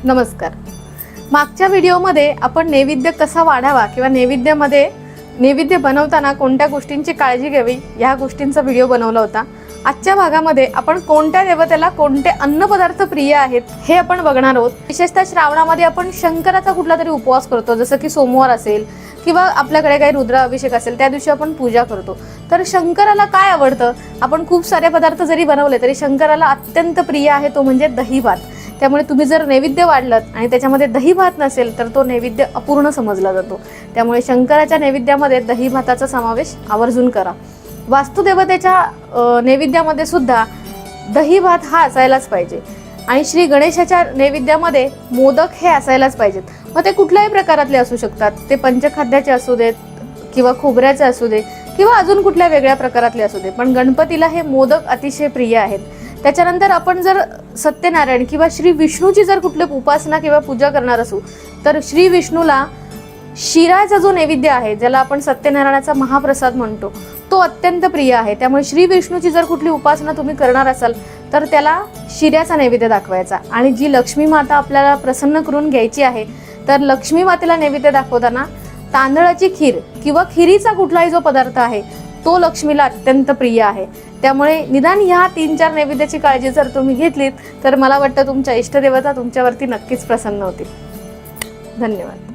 नमस्कार. मागच्या व्हिडिओमध्ये आपण नैवेद्य कसा वाढावा किंवा नैवेद्य बनवताना कोणत्या गोष्टींची काळजी घ्यावी या गोष्टींचा व्हिडिओ बनवला होता. आजच्या भागामध्ये आपण कोणत्या देवतेला कोणते अन्नपदार्थ प्रिय आहेत हे आपण बघणार आहोत. विशेषतः श्रावणामध्ये आपण शंकराचा कुठला तरी उपवास करतो, जसं की सोमवार असेल किंवा आपल्याकडे काही रुद्राभिषेक असेल त्या दिवशी आपण पूजा करतो. तर शंकराला काय आवडतं? आपण खूप सारे पदार्थ जरी बनवले तरी शंकराला अत्यंत प्रिय आहे तो म्हणजे दही भात. त्यामुळे तुम्ही जर नैवेद्य वाढलत आणि त्याच्यामध्ये दही भात नसेल तर तो नैवेद्य अपूर्ण समजला जातो. त्यामुळे शंकराच्या नैवेद्यामध्ये दही भाताचा समावेश आवर्जून करा. वास्तुदेवतेच्या नैवेद्यामध्ये सुद्धा दही भात हा असायलाच पाहिजे आणि श्री गणेशाच्या नैवेद्यामध्ये मोदक हे असायलाच पाहिजेत. मग ते कुठल्याही प्रकारातले असू शकतात, ते पंचखाद्याचे असू देत किंवा खोबऱ्याचे असू दे किंवा अजून कुठल्या वेगळ्या प्रकारातले असू दे, पण गणपतीला हे मोदक अतिशय प्रिय आहेत. त्याच्यानंतर आपण जर सत्यनारायण किंवा श्री विष्णूची जर कुठली उपासना किंवा पूजा करणार असू तर श्री विष्णूला शिराचा जो नैवेद्य आहे, ज्याला आपण सत्यनारायणाचा महाप्रसाद म्हणतो, तो अत्यंत प्रिय आहे. त्यामुळे श्री विष्णूची जर कुठली उपासना तुम्ही करणार असाल तर त्याला शिऱ्याचा नैवेद्य दाखवायचा. आणि जी लक्ष्मी माता आपल्याला प्रसन्न करून घ्यायची आहे तर लक्ष्मी मातेला नैवेद्य दाखवताना तांदळाची खीर किंवा खिरीचा कुठलाही जो पदार्थ आहे तो लक्ष्मीला अत्यंत प्रिय आहे. त्यामुळे निदान ह्या 3-4 नैवेद्याची काळजी जर तुम्ही घेतलीत तर मला वाटतं तुमच्या इष्टदेवता तुमच्यावरती नक्कीच प्रसन्न होतील. धन्यवाद.